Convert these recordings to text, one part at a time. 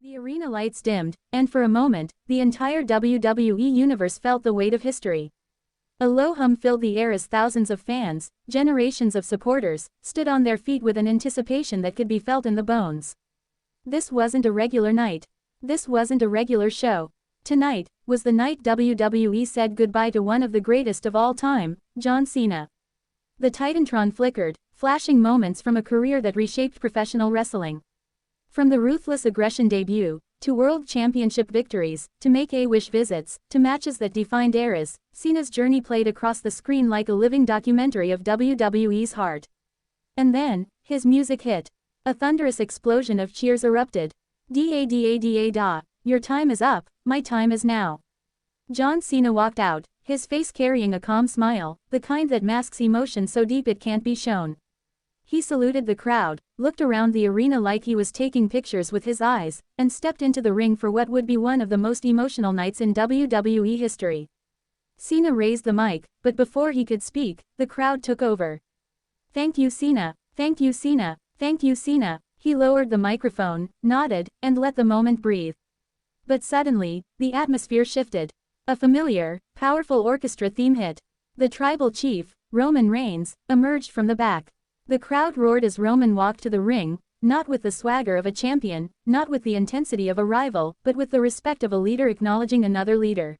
The arena lights dimmed, and for a moment, the entire WWE universe felt the weight of history. A low hum filled the air as thousands of fans, generations of supporters, stood on their feet with an anticipation that could be felt in the bones. This wasn't a regular night. This wasn't a regular show. Tonight was the night WWE said goodbye to one of the greatest of all time, John Cena. The Titantron flickered, flashing moments from a career that reshaped professional wrestling. From the ruthless aggression debut, to world championship victories, to Make-A-Wish visits, to matches that defined eras, Cena's journey played across the screen like a living documentary of WWE's heart. And then, his music hit. A thunderous explosion of cheers erupted. Da. Your time is up, my time is now. John Cena walked out, his face carrying a calm smile, the kind that masks emotion so deep it can't be shown. He saluted the crowd, looked around the arena like he was taking pictures with his eyes, and stepped into the ring for what would be one of the most emotional nights in WWE history. Cena raised the mic, but before he could speak, the crowd took over. "Thank you, Cena. Thank you, Cena. Thank you, Cena." He lowered the microphone, nodded, and let the moment breathe. But suddenly, the atmosphere shifted. A familiar, powerful orchestra theme hit. The tribal chief, Roman Reigns, emerged from the back. The crowd roared as Roman walked to the ring, not with the swagger of a champion, not with the intensity of a rival, but with the respect of a leader acknowledging another leader.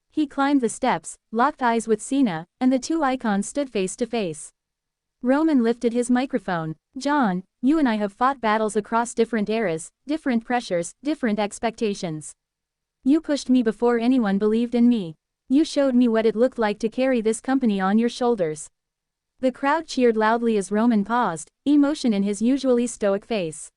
He climbed the steps, locked eyes with Cena, and the two icons stood face to face. Roman lifted his microphone. "John, you and I have fought battles across different eras, different pressures, different expectations. You pushed me before anyone believed in me. You showed me what it looked like to carry this company on your shoulders." The crowd cheered loudly as Roman paused, emotion in his usually stoic face.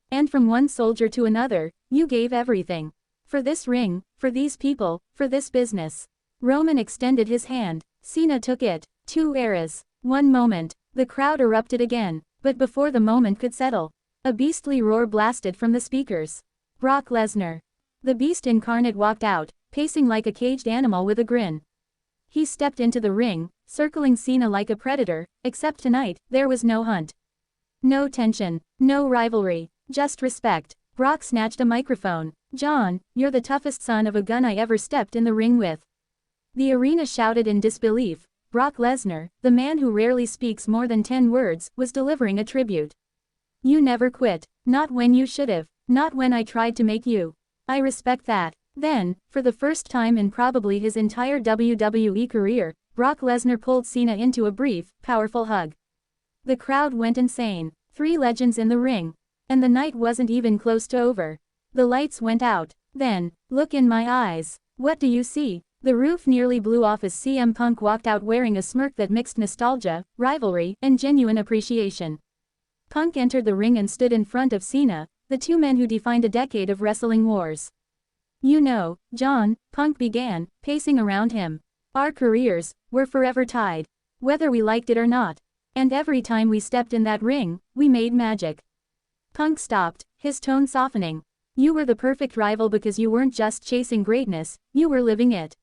"And from one soldier to another, you gave everything. For this ring, for these people, for this business." Roman extended his hand. Cena took it. 2 eras. 1 moment. The crowd erupted again, but before the moment could settle, a beastly roar blasted from the speakers. Brock Lesnar. The beast incarnate walked out, pacing like a caged animal with a grin. He stepped into the ring, circling Cena like a predator, except tonight, there was no hunt. No tension, no rivalry, just respect. Brock snatched a microphone. "John, you're the toughest son of a gun I ever stepped in the ring with." The arena shouted in disbelief. Brock Lesnar, the man who rarely speaks more than 10 words, was delivering a tribute. "You never quit, not when you should've, not when I tried to make you. I respect that." Then, for the first time in probably his entire WWE career, Brock Lesnar pulled Cena into a brief, powerful hug. The crowd went insane. 3 legends in the ring. And the night wasn't even close to over. The lights went out. Then, "Look in my eyes. What do you see?" The roof nearly blew off as CM Punk walked out wearing a smirk that mixed nostalgia, rivalry, and genuine appreciation. Punk entered the ring and stood in front of Cena, the two men who defined a decade of wrestling wars. "You know, John," Punk began, pacing around him, "our careers were forever tied, whether we liked it or not. And every time we stepped in that ring, we made magic." Punk stopped, his tone softening. "You were the perfect rival because you weren't just chasing greatness, you were living it.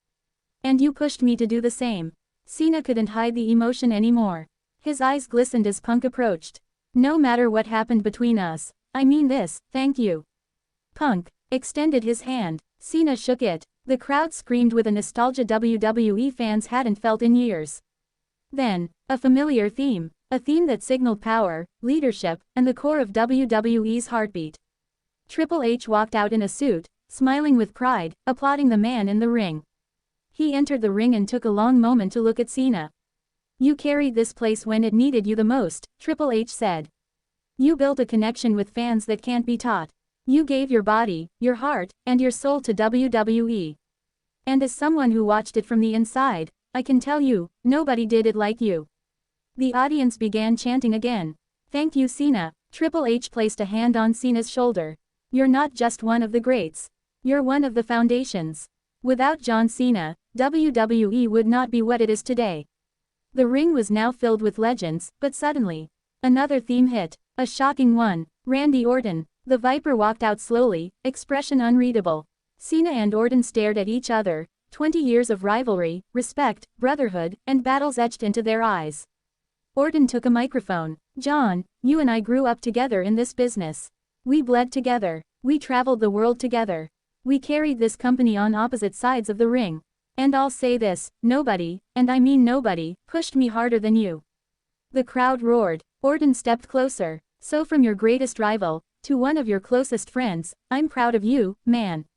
And you pushed me to do the same." Cena couldn't hide the emotion anymore. His eyes glistened as Punk approached. "No matter what happened between us, I mean this, thank you." Punk extended his hand. Cena shook it. The crowd screamed with a nostalgia WWE fans hadn't felt in years. Then, a familiar theme, a theme that signaled power, leadership, and the core of WWE's heartbeat. Triple H walked out in a suit, smiling with pride, applauding the man in the ring. He entered the ring and took a long moment to look at Cena. "You carried this place when it needed you the most," Triple H said. "You built a connection with fans that can't be taught. You gave your body, your heart, and your soul to WWE. And as someone who watched it from the inside, I can tell you, nobody did it like you." The audience began chanting again. "Thank you, Cena." Triple H placed a hand on Cena's shoulder. "You're not just one of the greats. You're one of the foundations. Without John Cena, WWE would not be what it is today." The ring was now filled with legends, but suddenly, another theme hit, a shocking one. Randy Orton. The Viper walked out slowly, expression unreadable. Cena and Orton stared at each other, 20 years of rivalry, respect, brotherhood, and battles etched into their eyes. Orton took a microphone. "John, you and I grew up together in this business. We bled together. We traveled the world together. We carried this company on opposite sides of the ring. And I'll say this, nobody, and I mean nobody, pushed me harder than you." The crowd roared. Orton stepped closer. "So from your greatest rival, to one of your closest friends, I'm proud of you, man."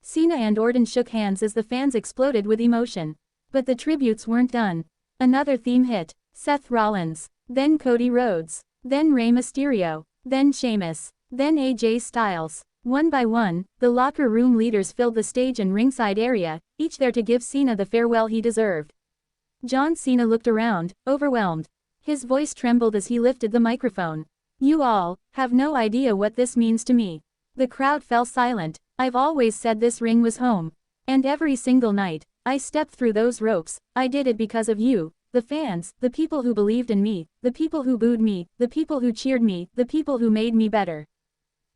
Cena and Orton shook hands as the fans exploded with emotion. But the tributes weren't done. Another theme hit. Seth Rollins. Then Cody Rhodes. Then Rey Mysterio. Then Sheamus. Then AJ Styles. One by one, the locker room leaders filled the stage and ringside area, each there to give Cena the farewell he deserved. John Cena looked around, overwhelmed. His voice trembled as he lifted the microphone. "You all have no idea what this means to me." The crowd fell silent. "I've always said this ring was home. And every single night, I stepped through those ropes, I did it because of you, the fans, the people who believed in me, the people who booed me, the people who cheered me, the people who made me better."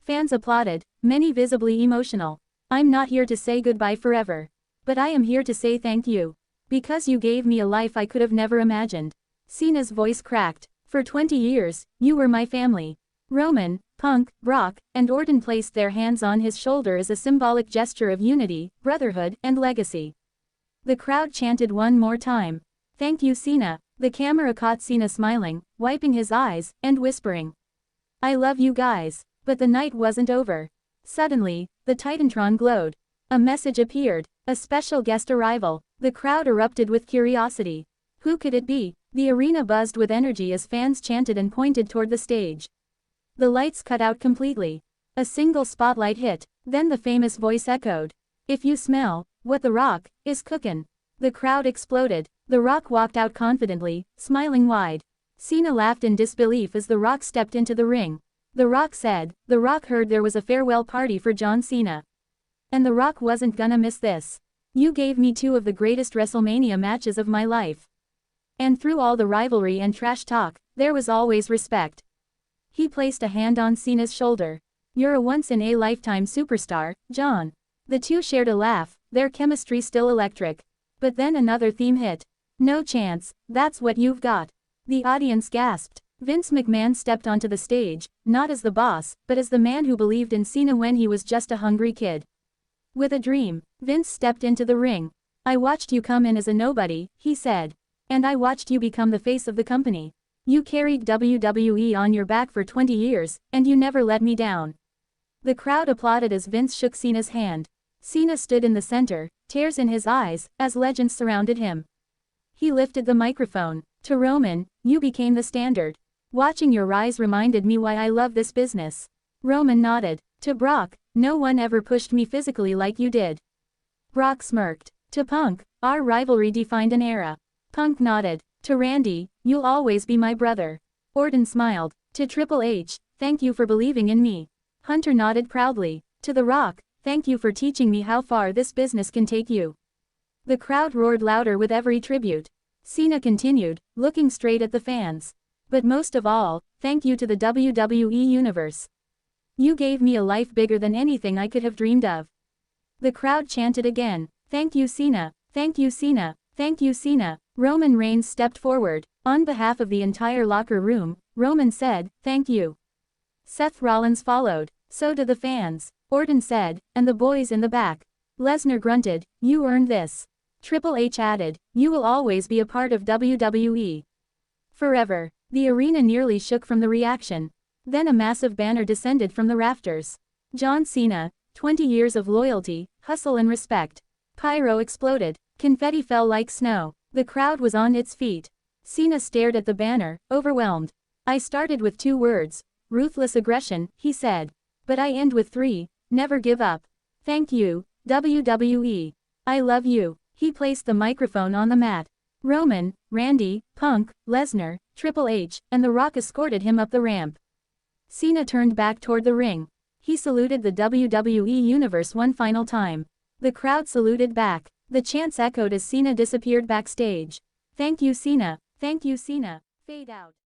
Fans applauded, many visibly emotional. "I'm not here to say goodbye forever. But I am here to say thank you. Because you gave me a life I could have never imagined." Cena's voice cracked. "For 20 years, you were my family." Roman, Punk, Brock, and Orton placed their hands on his shoulder as a symbolic gesture of unity, brotherhood, and legacy. The crowd chanted one more time. "Thank you, Cena." The camera caught Cena smiling, wiping his eyes, and whispering, "I love you guys." But the night wasn't over. Suddenly, the Titantron glowed. A message appeared. A special guest arrival. The crowd erupted with curiosity. Who could it be? The arena buzzed with energy as fans chanted and pointed toward the stage. The lights cut out completely. A single spotlight hit. Then the famous voice echoed. "If you smell what The Rock is cookin'." The crowd exploded. The Rock walked out confidently, smiling wide. Cena laughed in disbelief as The Rock stepped into the ring. The Rock said, The Rock heard there was a farewell party for John Cena. And The Rock wasn't gonna miss this. "You gave me two of the greatest WrestleMania matches of my life. And through all the rivalry and trash talk, there was always respect." He placed a hand on Cena's shoulder. "You're a once-in-a-lifetime superstar, John." The two shared a laugh, their chemistry still electric. But then another theme hit. "No chance, that's what you've got." The audience gasped. Vince McMahon stepped onto the stage, not as the boss, but as the man who believed in Cena when he was just a hungry kid. With a dream, Vince stepped into the ring. "I watched you come in as a nobody," he said. "And I watched you become the face of the company. You carried WWE on your back for 20 years, and you never let me down." The crowd applauded as Vince shook Cena's hand. Cena stood in the center, tears in his eyes, as legends surrounded him. He lifted the microphone. "To Roman, you became the standard. Watching your rise reminded me why I love this business." Roman nodded. "To Brock, no one ever pushed me physically like you did." Brock smirked. "To Punk, our rivalry defined an era." Punk nodded. "To Randy, you'll always be my brother." Orton smiled. "To Triple H, thank you for believing in me." Hunter nodded proudly. "To The Rock, thank you for teaching me how far this business can take you." The crowd roared louder with every tribute. Cena continued, looking straight at the fans. "But most of all, thank you to the WWE Universe. You gave me a life bigger than anything I could have dreamed of." The crowd chanted again. "Thank you, Cena. Thank you, Cena. Thank you, Cena." Roman Reigns stepped forward. On behalf of the entire locker room, Roman said, "Thank you." Seth Rollins followed. "So do the fans," Orton said, "and the boys in the back." Lesnar grunted, "You earned this." Triple H added, "You will always be a part of WWE. Forever." The arena nearly shook from the reaction. Then a massive banner descended from the rafters. "John Cena, 20 years of loyalty, hustle and respect." Pyro exploded. Confetti fell like snow. The crowd was on its feet. Cena stared at the banner, overwhelmed. "I started with 2 words, ruthless aggression," he said. "But I end with 3, never give up. Thank you, WWE. I love you." He placed the microphone on the mat. Roman, Randy, Punk, Lesnar, Triple H, and The Rock escorted him up the ramp. Cena turned back toward the ring. He saluted the WWE Universe one final time. The crowd saluted back. The chants echoed as Cena disappeared backstage. "Thank you, Cena. Thank you, Cena." Fade out.